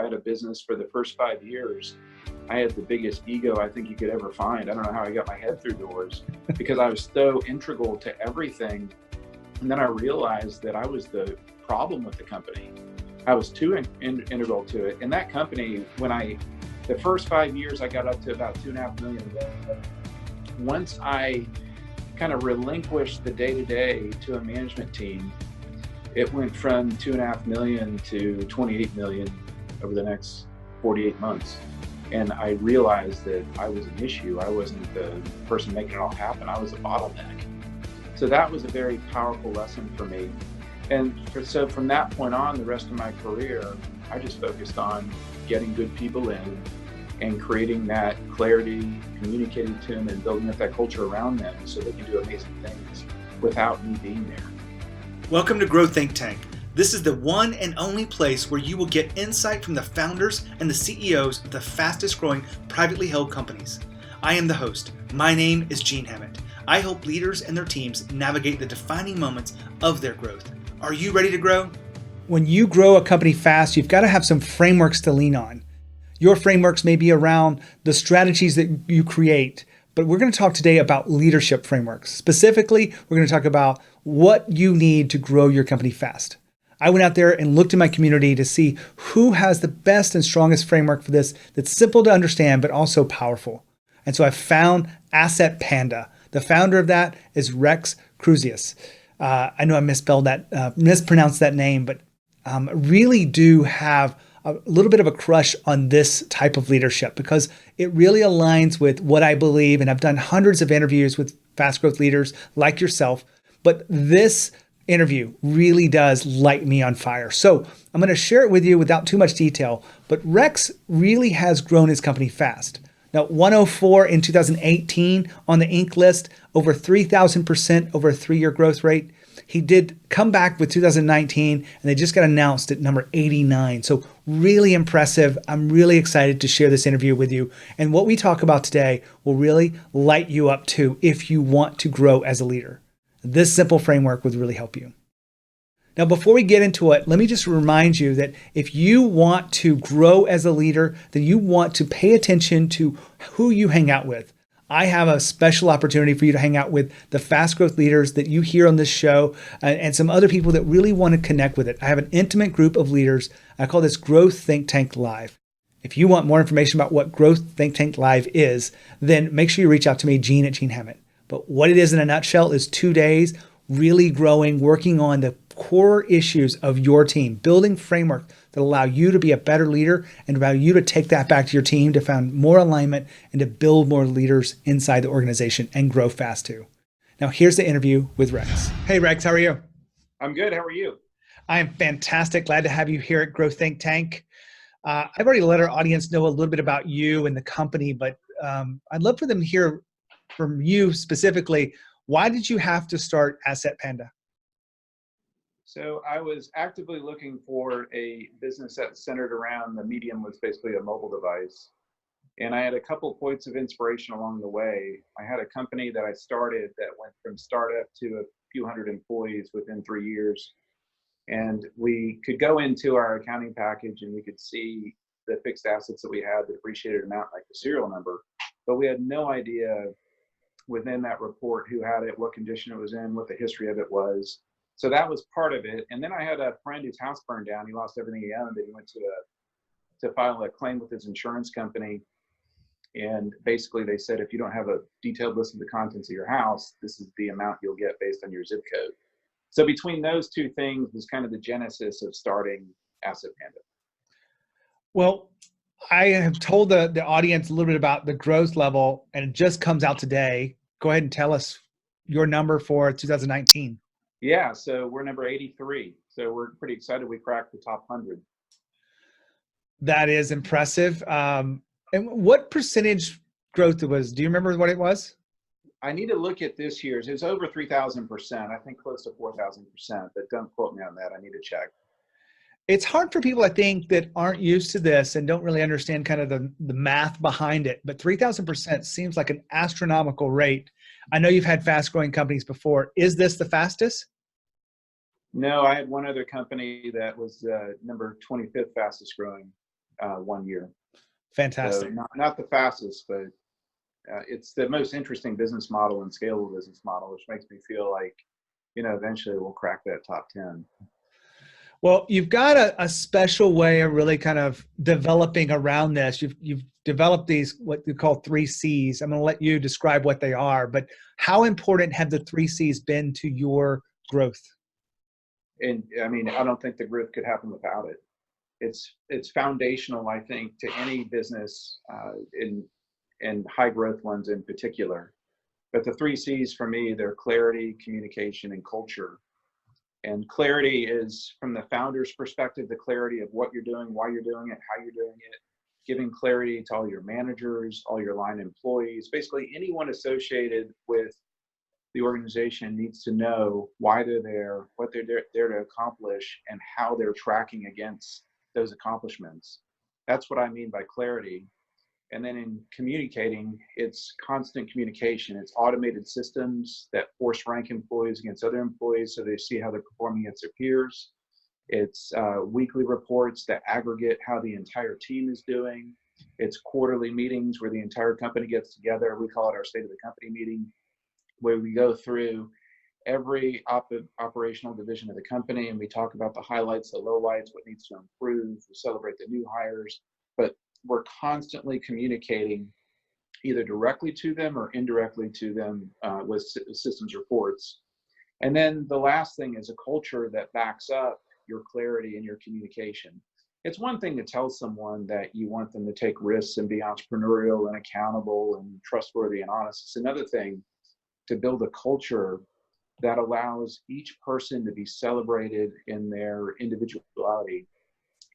I had a business for the first 5 years. I had the biggest ego I think you could ever find. I don't know how I got my head through doors because I was so integral to everything. And then I realized that I was the problem with the company. I was too integral to it. And that company, the first 5 years, I got up to about 2.5 million. Once I kind of relinquished the day-to-day to a management team, it went from 2.5 million to 28 million over the next 48 months. And I realized that I was an issue. I wasn't the person making it all happen. I was a bottleneck. So that was a very powerful lesson for me. And so from that point on, the rest of my career, I just focused on getting good people in and creating that clarity, communicating to them and building up that culture around them so they can do amazing things without me being there. Welcome to Grow Think Tank. This is the one and only place where you will get insight from the founders and the CEOs of the fastest growing privately held companies. I am the host. My name is Gene Hammett. I help leaders and their teams navigate the defining moments of their growth. Are you ready to grow? When you grow a company fast, you've got to have some frameworks to lean on. Your frameworks may be around the strategies that you create, but we're going to talk today about leadership frameworks. Specifically, we're going to talk about what you need to grow your company fast. I went out there and looked in my community to see who has the best and strongest framework for this that's simple to understand, but also powerful. And so I found Asset Panda. The founder of that is Rex Kurzius. I know I mispronounced that name, but really do have a little bit of a crush on this type of leadership because it really aligns with what I believe. And I've done hundreds of interviews with fast growth leaders like yourself, but this interview really does light me on fire. So I'm going to share it with you without too much detail, but Rex really has grown his company fast. Now, 104 in 2018 on the Inc. list, over 3,000% over a 3-year growth rate. He did come back with 2019, and they just got announced at number 89. So really impressive. I'm really excited to share this interview with you. And what we talk about today will really light you up too if you want to grow as a leader. This simple framework would really help you. Now, before we get into it, let me just remind you that if you want to grow as a leader, then you want to pay attention to who you hang out with. I have a special opportunity for you to hang out with the fast growth leaders that you hear on this show and some other people that really want to connect with it. I have an intimate group of leaders. I call this Growth Think Tank Live. If you want more information about what Growth Think Tank Live is, then make sure you reach out to me, Gene at Gene Hammett. But what it is in a nutshell is 2 days really growing, working on the core issues of your team, building framework that allow you to be a better leader and allow you to take that back to your team to find more alignment and to build more leaders inside the organization and grow fast too. Now, here's the interview with Rex. Hey, Rex, how are you? I'm good. How are you? I am fantastic. Glad to have you here at Grow Think Tank. I've already let our audience know a little bit about you and the company, but I'd love for them to hear from you specifically. Why did you have to start Asset Panda? So I was actively looking for a business that centered around the medium was basically a mobile device. And I had a couple points of inspiration along the way. I had a company that I started that went from startup to a few hundred employees within 3 years. And we could go into our accounting package and we could see the fixed assets that we had, the depreciated amount, like the serial number, but we had no idea within that report who had it, what condition it was in, what the history of it was. So that was part of it. And then I had a friend whose house burned down. He lost everything he owned, and he went to file a claim with his insurance company. And basically they said, if you don't have a detailed list of the contents of your house, this is the amount you'll get based on your zip code. So between those two things was kind of the genesis of starting Asset Panda. Well, I have told the audience a little bit about the growth level, and it just comes out today. Go ahead and tell us your number for 2019. Yeah, so we're number 83. So we're pretty excited we cracked the top 100. That is impressive. And what percentage growth it was? Do you remember what it was? I need to look at this year's. It was over 3,000%. I think close to 4,000%, but don't quote me on that. I need to check. It's hard for people, I think, that aren't used to this and don't really understand kind of the math behind it. But 3,000% seems like an astronomical rate. I know you've had fast growing companies before. Is this the fastest? No, I had one other company that was number 25th fastest growing 1 year. Fantastic. So not the fastest, but it's the most interesting business model and scalable business model, which makes me feel like, eventually we'll crack that top 10. Well, you've got a special way of really kind of developing around this. You've developed these, what you call 3 C's. I'm going to let you describe what they are, but how important have the 3 C's been to your growth? And I mean, I don't think the growth could happen without it. It's foundational, I think, to any business, and high growth ones in particular. But the 3 C's for me, they're clarity, communication, and culture. And clarity is, from the founder's perspective, the clarity of what you're doing, why you're doing it, how you're doing it, giving clarity to all your managers, all your line employees. Basically, anyone associated with the organization needs to know why they're there, what they're there to accomplish, and how they're tracking against those accomplishments. That's what I mean by clarity. And then in communicating, it's constant communication. It's automated systems that force rank employees against other employees so they see how they're performing against their peers. It's weekly reports that aggregate how the entire team is doing. It's quarterly meetings where the entire company gets together. We call it our state of the company meeting, where we go through every operational division of the company and we talk about the highlights, the lowlights, what needs to improve. We celebrate the new hires, but we're constantly communicating either directly to them or indirectly to them with systems reports. And then the last thing is a culture that backs up your clarity and your communication. It's one thing to tell someone that you want them to take risks and be entrepreneurial and accountable and trustworthy and honest. It's another thing to build a culture that allows each person to be celebrated in their individuality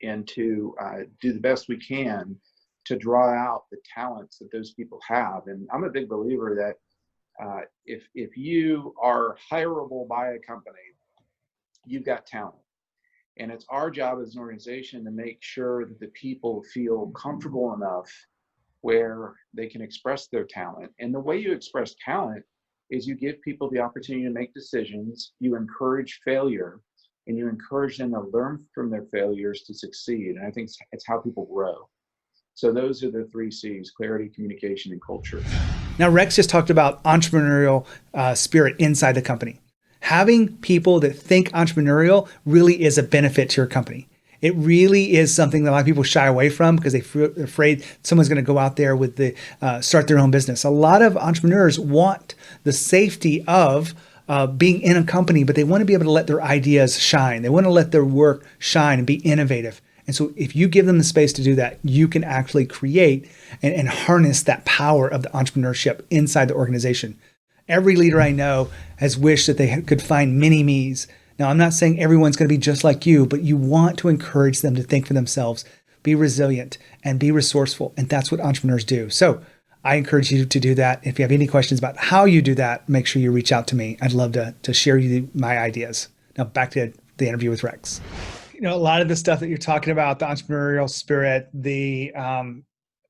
and to do the best we can to draw out the talents that those people have. And I'm a big believer that if you are hireable by a company, you've got talent. And it's our job as an organization to make sure that the people feel comfortable enough where they can express their talent. And the way you express talent is you give people the opportunity to make decisions, you encourage failure, and you encourage them to learn from their failures to succeed. And I think it's how people grow. So those are the 3 C's: clarity, communication, and culture. Now, Rex just talked about entrepreneurial spirit inside the company. Having people that think entrepreneurial really is a benefit to your company. It really is something that a lot of people shy away from because they're afraid someone's going to go out there with start their own business. A lot of entrepreneurs want the safety of being in a company, but they want to be able to let their ideas shine. They want to let their work shine and be innovative. And so if you give them the space to do that, you can actually create and harness that power of the entrepreneurship inside the organization. Every leader I know has wished that they could find mini-me's. Now, I'm not saying everyone's going to be just like you, but you want to encourage them to think for themselves, be resilient, and be resourceful. And that's what entrepreneurs do. So I encourage you to do that. If you have any questions about how you do that, make sure you reach out to me. I'd love to share you my ideas. Now, back to the interview with Rex. A lot of the stuff that you're talking about, the entrepreneurial spirit, the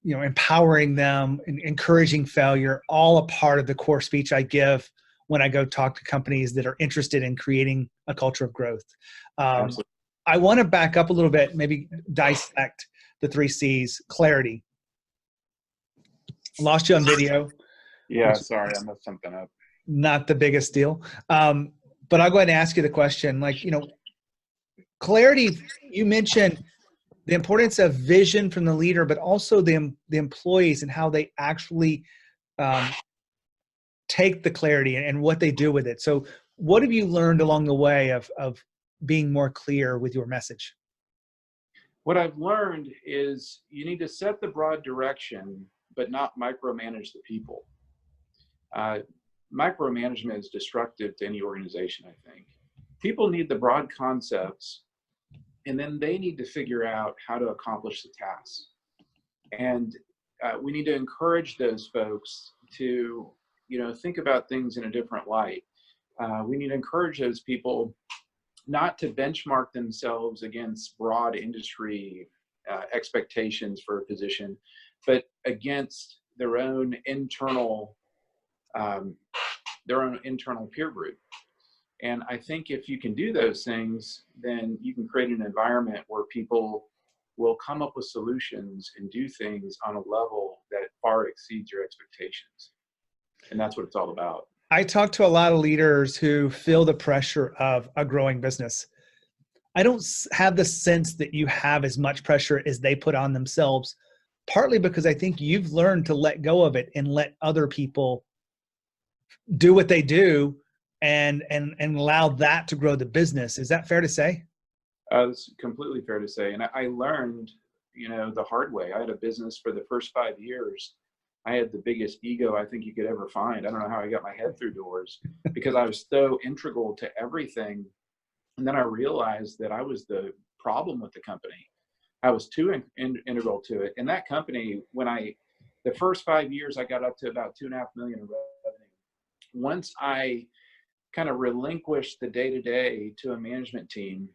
empowering them, and encouraging failure, all a part of the core speech I give when I go talk to companies that are interested in creating a culture of growth. I want to back up a little bit, maybe dissect the 3 C's. Clarity. Lost you on video. Yeah, sorry, I messed something up. Not the biggest deal. But I'll go ahead and ask you the question. Clarity, you mentioned the importance of vision from the leader, but also the employees and how they actually take the clarity and what they do with it. So what have you learned along the way of being more clear with your message? What I've learned is you need to set the broad direction, but not micromanage the people. Micromanagement is destructive to any organization, I think. People need the broad concepts, and then they need to figure out how to accomplish the task. And we need to encourage those folks to, think about things in a different light. We need to encourage those people not to benchmark themselves against broad industry expectations for a position, but against their own internal peer group. And I think if you can do those things, then you can create an environment where people will come up with solutions and do things on a level that far exceeds your expectations. And that's what it's all about. I talk to a lot of leaders who feel the pressure of a growing business. I don't have the sense that you have as much pressure as they put on themselves, partly because I think you've learned to let go of it and let other people do what they do and allow that to grow the business. Is that fair to say? That's completely fair to say. And I learned, the hard way. I had a business for the first 5 years. I had the biggest ego I think you could ever find. I don't know how I got my head through doors because I was so integral to everything. And then I realized that I was the problem with the company. I was too integral to it. And that company, the first 5 years, I got up to about 2.5 million in revenue. Once I kind of relinquished the day-to-day to a management team,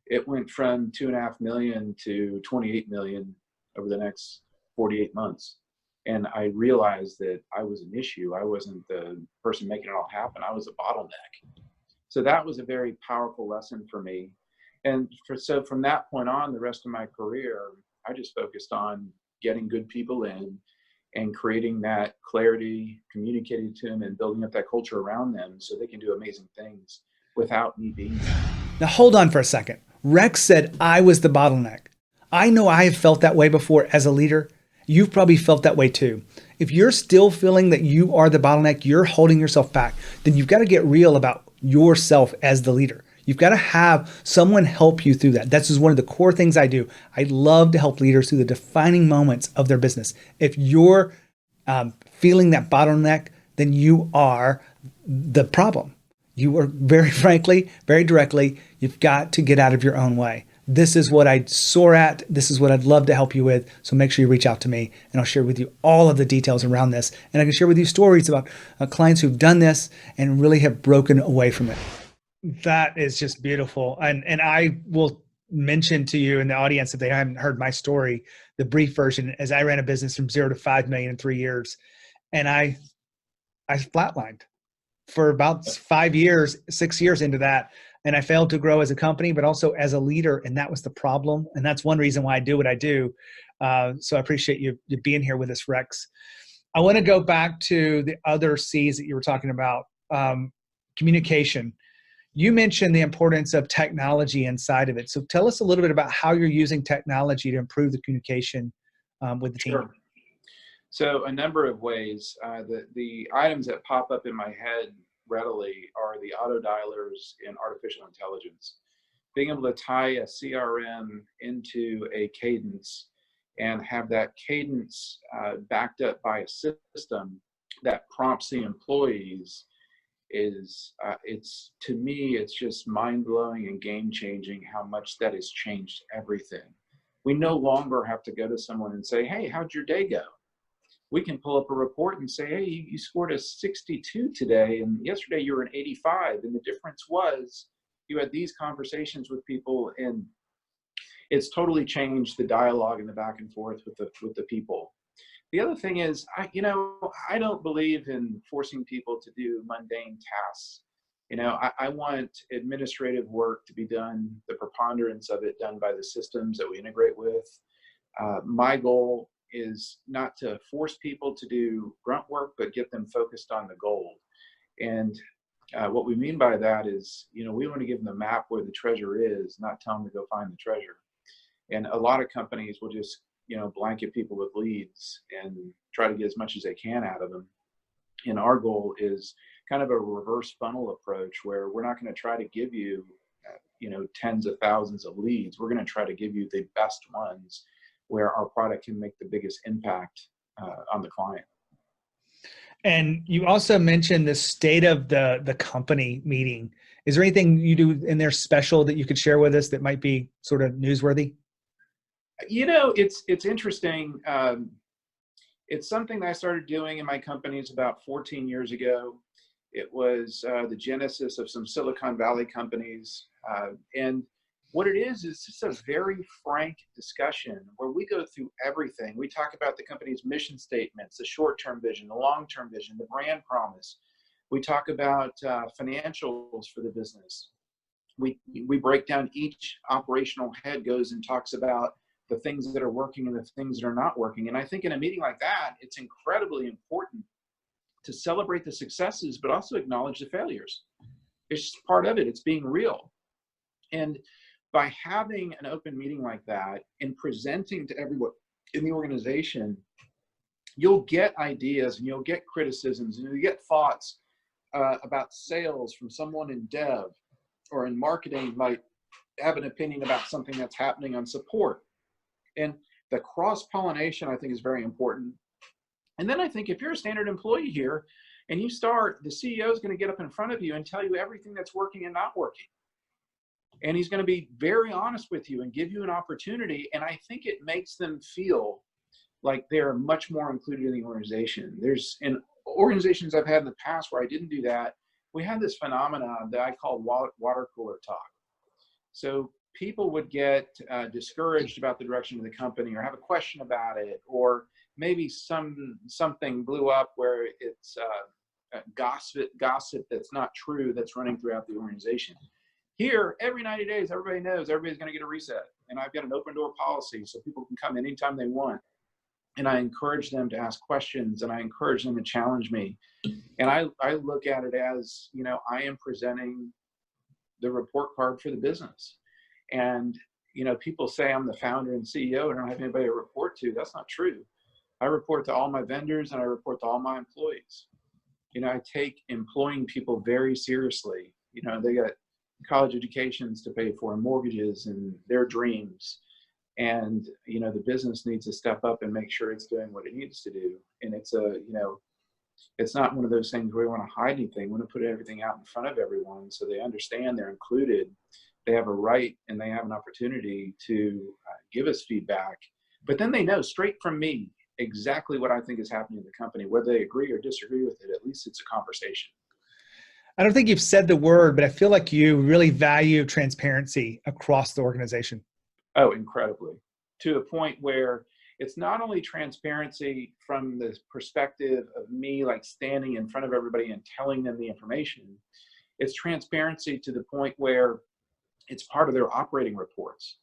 it went from 2.5 million to 28 million over the next 48 months. And I realized that I was an issue. I wasn't the person making it all happen. I was a bottleneck. So that was a very powerful lesson for me. And so from that point on, the rest of my career, I just focused on getting good people in and creating that clarity, communicating to them and building up that culture around them so they can do amazing things without me being there. Now, hold on for a second. Rex said, I was the bottleneck. I know I have felt that way before as a leader. You've probably felt that way too. If you're still feeling that you are the bottleneck, you're holding yourself back, then you've got to get real about yourself as the leader. You've got to have someone help you through that. That's just one of the core things I do. I love to help leaders through the defining moments of their business. If you're feeling that bottleneck, then you are the problem. You are very frankly, very directly, you've got to get out of your own way. This is what I soar at. This is what I'd love to help you with. So make sure you reach out to me and I'll share with you all of the details around this. And I can share with you stories about clients who've done this and really have broken away from it. That is just beautiful. And I will mention to you in the audience, if they haven't heard my story, the brief version is I ran a business from 0 to 5 million in 3 years. And I flatlined for about 5 years, 6 years into that. And I failed to grow as a company, but also as a leader. And that was the problem. And that's one reason why I do what I do. So I appreciate you being here with us, Rex. I want to go back to the other C's that you were talking about, communication. You mentioned the importance of technology inside of it. So tell us a little bit about how you're using technology to improve the communication with the team. Sure. So a number of ways. The items that pop up in my head readily are the auto dialers and artificial intelligence. Being able to tie a CRM into a cadence and have that cadence backed up by a system that prompts the employees is, to me, it's just mind-blowing and game-changing how much that has changed everything. We no longer have to go to someone and say, hey, how'd your day go? We can pull up a report and say, hey, you scored a 62 today, and yesterday you were an 85. And the difference was you had these conversations with people, and it's totally changed the dialogue and the back and forth with the people. The other thing is, I don't believe in forcing people to do mundane tasks. I want administrative work to be done, the preponderance of it done by the systems that we integrate with. My goal is not to force people to do grunt work, but get them focused on the goal. And what we mean by that is, we want to give them the map where the treasure is, not tell them to go find the treasure. And a lot of companies will just, blanket people with leads and try to get as much as they can out of them. And our goal is kind of a reverse funnel approach where we're not going to try to give you, tens of thousands of leads. We're going to try to give you the best ones where our product can make the biggest impact on the client. And you also mentioned the state of the company meeting. Is there anything you do in there special that you could share with us that might be sort of newsworthy? It's interesting. It's something that I started doing in my companies about 14 years ago. It was the genesis of some Silicon Valley companies. And what it is just a very frank discussion where we go through everything. We talk about the company's mission statements, the short-term vision, the long-term vision, the brand promise. We talk about financials for the business. We break down each operational head goes and talks about the things that are working and the things that are not working. And I think in a meeting like that, it's incredibly important to celebrate the successes, but also acknowledge the failures. It's just part of it. It's being real. And by having an open meeting like that and presenting to everyone in the organization, you'll get ideas and you'll get criticisms and you'll get thoughts about sales from someone in dev or in marketing might have an opinion about something that's happening on support. And the cross-pollination, I think, is very important. And then I think if you're a standard employee here and you start, the CEO is going to get up in front of you and tell you everything that's working and not working. And he's going to be very honest with you and give you an opportunity. And I think it makes them feel like they're much more included in the organization. There's in organizations I've had in the past where I didn't do that, we had this phenomenon that I call water cooler talk. So people would get discouraged about the direction of the company or have a question about it, or maybe something blew up where it's gossip that's not true that's running throughout the organization. Here, every 90 days, everybody knows everybody's going to get a reset. And I've got an open door policy so people can come anytime they want. And I encourage them to ask questions and I encourage them to challenge me. And I look at it as, you know, I am presenting the report card for the business. And, you know, people say I'm the founder and CEO and I don't have anybody to report to. That's not true. I report to all my vendors and I report to all my employees. You know, I take employing people very seriously. You know, they got college educations to pay for and mortgages and their dreams. And, you know, the business needs to step up and make sure it's doing what it needs to do. And it's it's not one of those things where we want to hide anything. We want to put everything out in front of everyone so they understand they're included. They have a right and they have an opportunity to give us feedback. But then they know straight from me exactly what I think is happening in the company. Whether they agree or disagree with it, at least it's a conversation. I don't think you've said the word, but I feel like you really value transparency across the organization. Oh, incredibly. To a point where it's not only transparency from the perspective of me like standing in front of everybody and telling them the information. It's transparency to the point where it's part of their operating reports.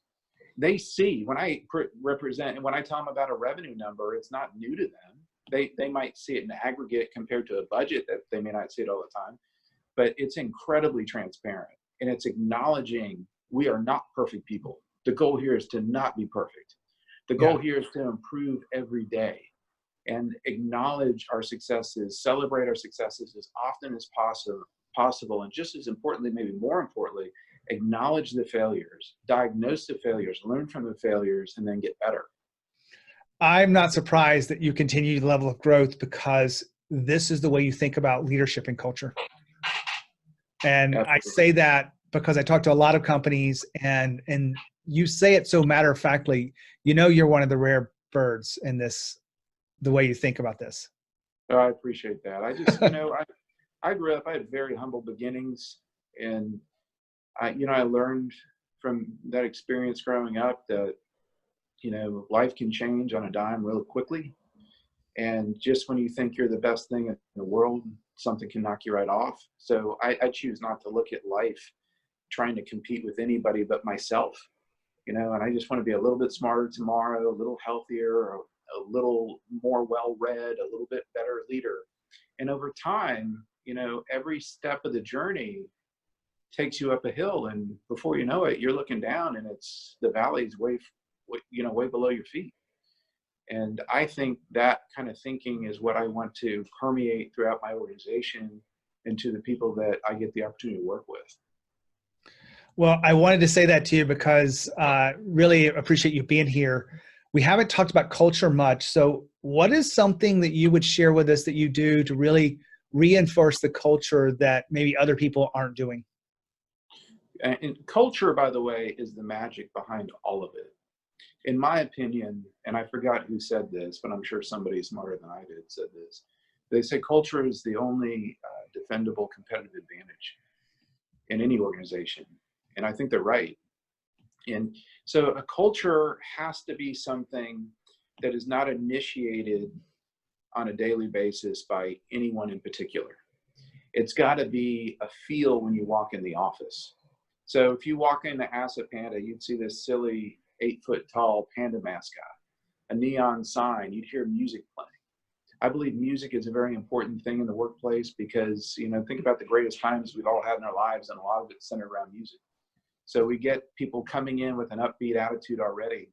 They see when I represent and when I tell them about a revenue number, it's not new to them. They might see it in aggregate compared to a budget that they may not see it all the time, but it's incredibly transparent and it's acknowledging we are not perfect people. The goal here is to not be perfect. The goal here is to improve every day and acknowledge our successes, celebrate our successes as often as possible. And just as importantly, maybe more importantly, acknowledge the failures, diagnose the failures, learn from the failures, and then get better. I'm not surprised that you continue the level of growth because this is the way you think about leadership and culture. And absolutely. I say that because I talk to a lot of companies and you say it so matter-of-factly, you know, you're one of the rare birds in this, the way you think about this. Oh, I appreciate that. I just, you know, I grew up, I had very humble beginnings and I learned from that experience growing up that, you know, life can change on a dime real quickly. And just when you think you're the best thing in the world, something can knock you right off. So I choose not to look at life trying to compete with anybody but myself, you know, and I just want to be a little bit smarter tomorrow, a little healthier, a little more well-read, a little bit better leader. And over time, you know, every step of the journey takes you up a hill, and before you know it, you're looking down and it's the valley's way below your feet. And I think that kind of thinking is what I want to permeate throughout my organization and to the people that I get the opportunity to work with. Well, I wanted to say that to you because really appreciate you being here. We haven't talked about culture much. So what is something that you would share with us that you do to really reinforce the culture that maybe other people aren't doing? And culture, by the way, is the magic behind all of it. In my opinion, and I forgot who said this, but I'm sure somebody smarter than I did said this. They say culture is the only defendable competitive advantage in any organization. And I think they're right. And so a culture has to be something that is not initiated on a daily basis by anyone in particular. It's got to be a feel when you walk in the office. So if you walk into Asset Panda, you'd see this silly 8-foot tall panda mascot, a neon sign, you'd hear music playing. I believe music is a very important thing in the workplace because, think about the greatest times we've all had in our lives, and a lot of it's centered around music. So we get people coming in with an upbeat attitude already.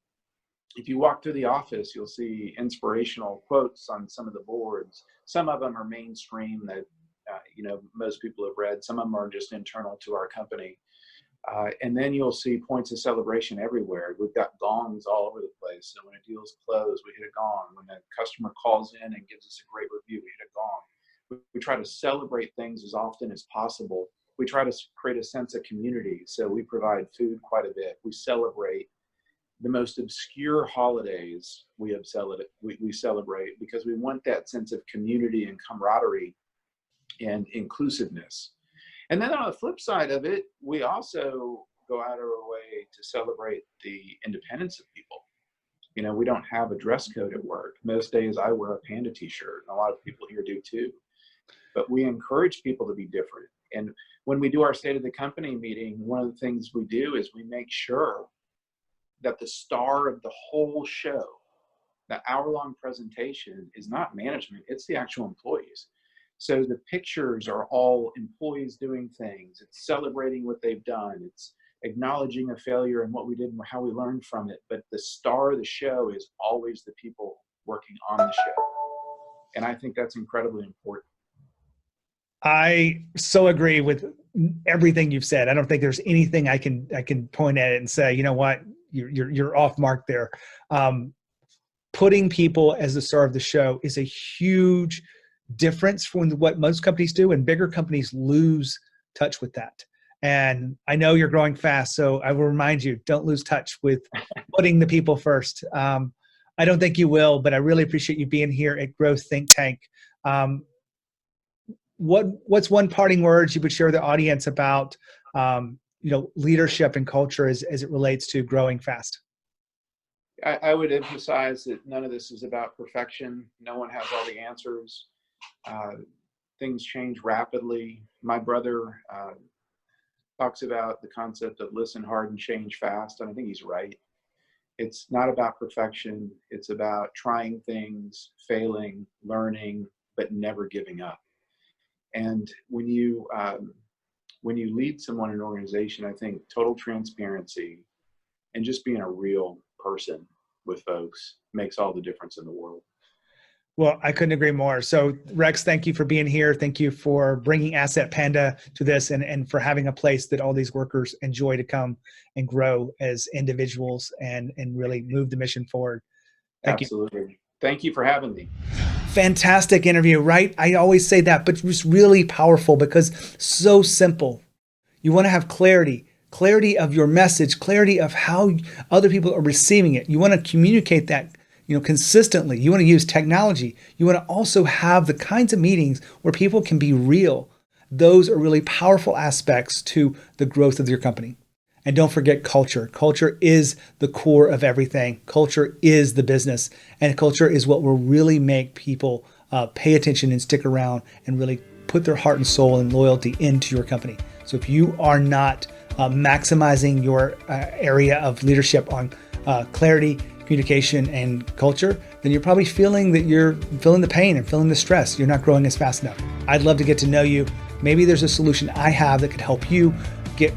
If you walk through the office, you'll see inspirational quotes on some of the boards. Some of them are mainstream that, most people have read. Some of them are just internal to our company. And then you'll see points of celebration everywhere. We've got gongs all over the place. So when a deal's closed, we hit a gong. When a customer calls in and gives us a great review, we hit a gong. We try to celebrate things as often as possible. We try to create a sense of community. So we provide food quite a bit. We celebrate the most obscure holidays. We celebrate because we want that sense of community and camaraderie and inclusiveness. And then on the flip side of it, we also go out of our way to celebrate the independence of people. We don't have a dress code at work. Most days I wear a Panda t-shirt, and a lot of people here do too. But we encourage people to be different. And when we do our State of the Company meeting, one of the things we do is we make sure that the star of the whole show, the hour-long presentation, is not management, it's the actual employees. So the pictures are all employees doing things. It's celebrating what they've done. It's acknowledging a failure and what we did and how we learned from it. But the star of the show is always the people working on the show. And I think that's incredibly important. I so agree with everything you've said. I don't think there's anything I can point at it and say, you know what, you're off mark there. Putting people as the star of the show is a huge difference from what most companies do, and bigger companies lose touch with that. And I know you're growing fast, so I will remind you, don't lose touch with putting the people first. I don't think you will, but I really appreciate you being here at Growth Think Tank. What's one parting words you would share with the audience about leadership and culture as it relates to growing fast? I would emphasize that none of this is about perfection. No one has all the answers. Things change rapidly. My brother talks about the concept of listen hard and change fast, and I think he's right. It's not about perfection. It's about trying things, failing, learning, but never giving up. And when you lead someone in an organization, I think total transparency and just being a real person with folks makes all the difference in the world. Well, I couldn't agree more. So Rex, thank you for being here. Thank you for bringing Asset Panda to this and for having a place that all these workers enjoy to come and grow as individuals and really move the mission forward. Absolutely. You. Thank you for having me. Fantastic interview, right? I always say that, but it was really powerful because so simple. You want to have clarity of your message, clarity of how other people are receiving it. You want to communicate that consistently. You want to use technology. You want to also have the kinds of meetings where people can be real. Those are really powerful aspects to the growth of your company. And don't forget culture. Culture is the core of everything. Culture is the business. And culture is what will really make people pay attention and stick around and really put their heart and soul and loyalty into your company. So if you are not maximizing your area of leadership on clarity, communication, and culture, then you're probably feeling that you're feeling the pain and feeling the stress. You're not growing as fast enough. I'd love to get to know you. Maybe there's a solution I have that could help you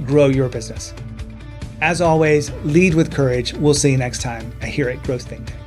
grow your business. As always, lead with courage. We'll see you next time here at Growth Think Tank.